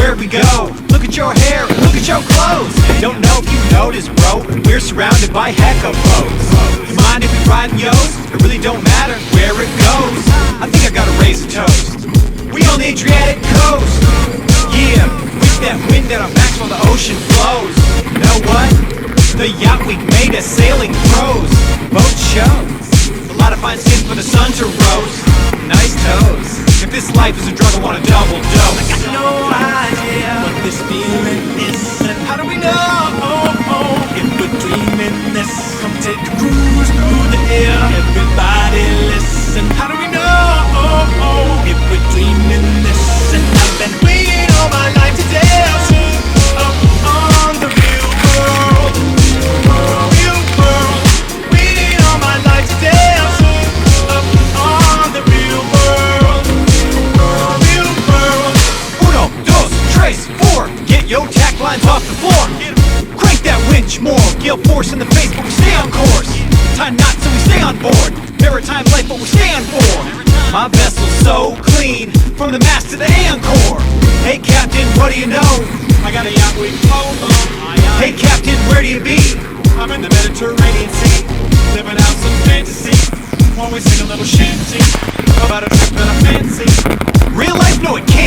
where we go. Look at your hair, look at your clothes. Don't know if you noticed, bro, we're surrounded by hecka pros. You mind if we ride in yo's? It really don't matter where it goes. I think I gotta raise a toast. We on the Adriatic coast. Yeah, with that wind at our backs while the ocean flows. You know what? The yacht we made us sailing pros. Boat shows, a lot of fine skin for the sun to roast. Nice toes. If this life is a drug, I want a double dose. I got no idea what this feeling is, and how do we know if we're dreaming this? Come take a cruise through the air. Everybody listen. How do we know if we're dreaming this? And I've been waiting all my life to dance up on the real world, real world. Waiting all my life to dance up on the real world, real world. Uno, dos, tres, four. Get your tack lines off the floor. Crank that winch more. Gale force in the face, but we stay on course. Tie knots so we stay on board. Maritime life, but we stand for. My vessel's so clean, from the mast to the anchor. Hey Captain, what do you know? I got a yacht we float on. Hey Captain, where do you be? I'm in the Mediterranean Sea, living out some fantasy. When we sing a little shanty about a trip that I fancy. Real life? No, it can't